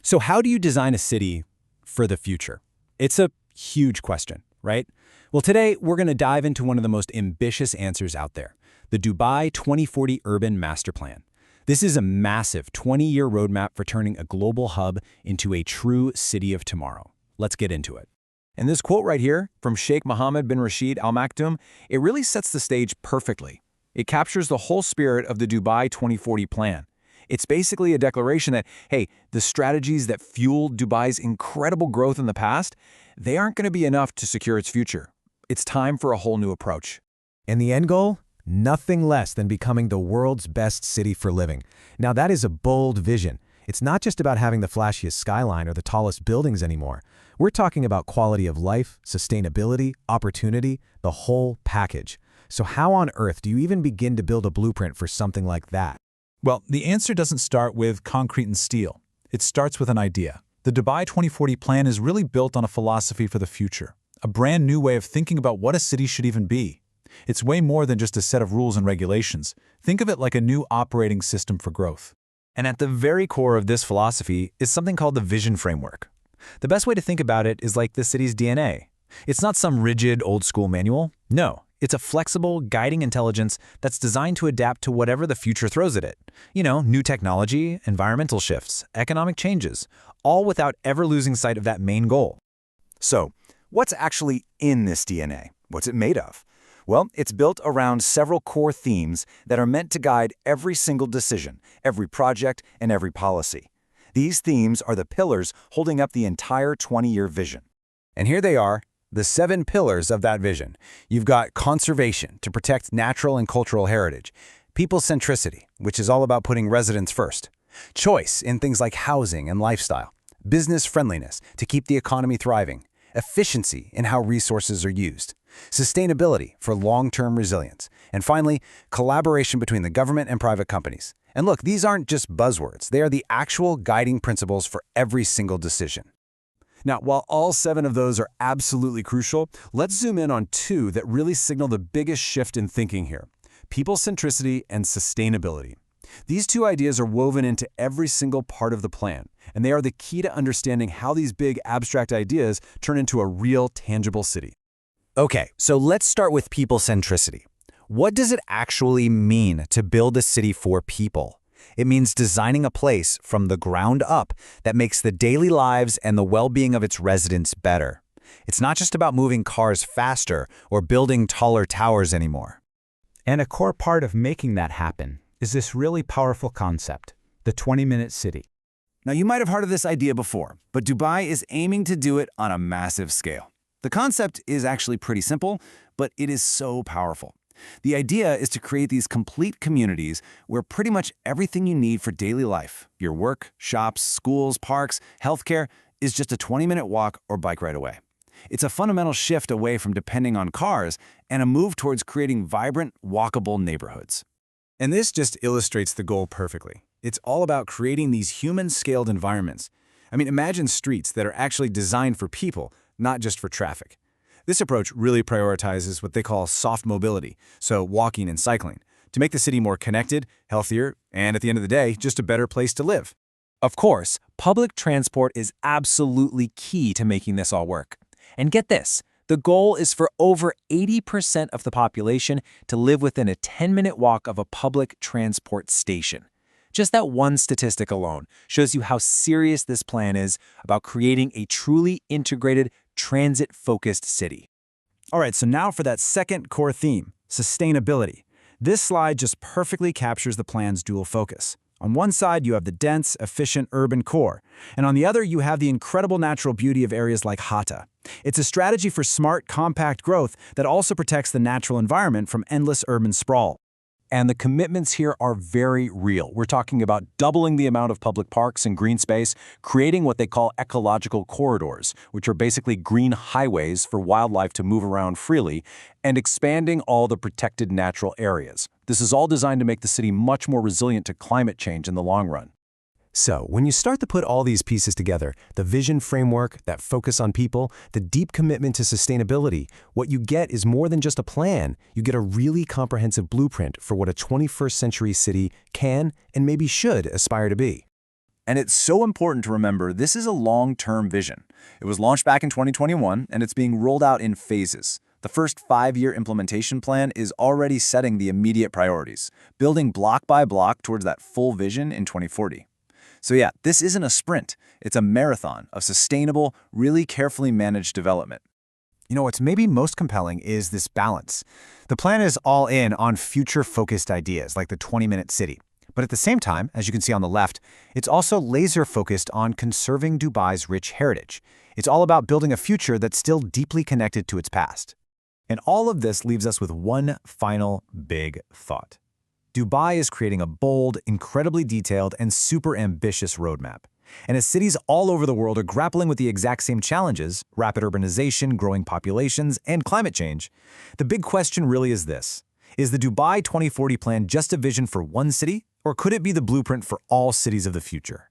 So how do you design a city for the future? It's a huge question, right? Well, today we're going to dive into one of the most ambitious answers out there, the Dubai 2040 Urban Master Plan. This is a massive 20-year roadmap for turning a global hub into a true city of tomorrow. Let's get into it. And this quote right here from Sheikh Mohammed bin Rashid Al Maktoum, it really sets the stage perfectly. It captures the whole spirit of the Dubai 2040 plan. It's basically a declaration that, hey, the strategies that fueled Dubai's incredible growth in the past, they aren't going to be enough to secure its future. It's time for a whole new approach. And the end goal? Nothing less than becoming the world's best city for living. Now that is a bold vision. It's not just about having the flashiest skyline or the tallest buildings anymore. We're talking about quality of life, sustainability, opportunity, the whole package. So how on earth do you even begin to build a blueprint for something like that? Well, the answer doesn't start with concrete and steel. It starts with an idea. The Dubai 2040 plan is really built on a philosophy for the future, a brand new way of thinking about what a city should even be. It's way more than just a set of rules and regulations. Think of it like a new operating system for growth. And at the very core of this philosophy is something called the vision framework. The best way to think about it is like the city's DNA. It's not some rigid, old-school manual. No, it's a flexible, guiding intelligence that's designed to adapt to whatever the future throws at it. New technology, environmental shifts, economic changes, all without ever losing sight of that main goal. So, what's actually in this DNA? What's it made of? Well, it's built around several core themes that are meant to guide every single decision, every project, and every policy. These themes are the pillars holding up the entire 20-year vision. And here they are, the 7 pillars of that vision. You've got conservation to protect natural and cultural heritage, people centricity, which is all about putting residents first, choice in things like housing and lifestyle, business friendliness to keep the economy thriving, efficiency in how resources are used, sustainability for long-term resilience, and finally, collaboration between the government and private companies. And look, these aren't just buzzwords. They are the actual guiding principles for every single decision. Now, while all 7 of those are absolutely crucial, let's zoom in on 2 that really signal the biggest shift in thinking here: people centricity and sustainability. These 2 ideas are woven into every single part of the plan, and they are the key to understanding how these big abstract ideas turn into a real, tangible city. Okay, so let's start with people centricity. What does it actually mean to build a city for people? It means designing a place from the ground up that makes the daily lives and the well-being of its residents better. It's not just about moving cars faster or building taller towers anymore. And a core part of making that happen is this really powerful concept, the 20-minute city. Now, you might have heard of this idea before, but Dubai is aiming to do it on a massive scale. The concept is actually pretty simple, but it is so powerful. The idea is to create these complete communities where pretty much everything you need for daily life, your work, shops, schools, parks, healthcare, is just a 20-minute walk or bike ride away. It's a fundamental shift away from depending on cars and a move towards creating vibrant, walkable neighborhoods. And this just illustrates the goal perfectly. It's all about creating these human-scaled environments. Imagine streets that are actually designed for people, not just for traffic. This approach really prioritizes what they call soft mobility, so walking and cycling, to make the city more connected, healthier, and at the end of the day, just a better place to live. Of course, public transport is absolutely key to making this all work. And get this, the goal is for over 80% of the population to live within a 10-minute walk of a public transport station. Just that one statistic alone shows you how serious this plan is about creating a truly integrated, transit-focused city. All right, so now for that second core theme, sustainability. This slide just perfectly captures the plan's dual focus. On one side, you have the dense, efficient urban core, and on the other, you have the incredible natural beauty of areas like Hatta. It's a strategy for smart, compact growth that also protects the natural environment from endless urban sprawl. And the commitments here are very real. We're talking about doubling the amount of public parks and green space, creating what they call ecological corridors, which are basically green highways for wildlife to move around freely, and expanding all the protected natural areas. This is all designed to make the city much more resilient to climate change in the long run. So, when you start to put all these pieces together, the vision framework, that focus on people, the deep commitment to sustainability, what you get is more than just a plan. You get a really comprehensive blueprint for what a 21st century city can and maybe should aspire to be. And it's so important to remember this is a long-term vision. It was launched back in 2021, and it's being rolled out in phases. The first 5-year implementation plan is already setting the immediate priorities, building block by block towards that full vision in 2040. So yeah, this isn't a sprint. It's a marathon of sustainable, really carefully managed development. You know, what's maybe most compelling is this balance. The plan is all in on future-focused ideas like the 20-minute city. But at the same time, as you can see on the left, it's also laser-focused on conserving Dubai's rich heritage. It's all about building a future that's still deeply connected to its past. And all of this leaves us with one final big thought. Dubai is creating a bold, incredibly detailed, and super ambitious roadmap. And as cities all over the world are grappling with the exact same challenges, rapid urbanization, growing populations, and climate change, the big question really is this. Is the Dubai 2040 plan just a vision for one city, or could it be the blueprint for all cities of the future?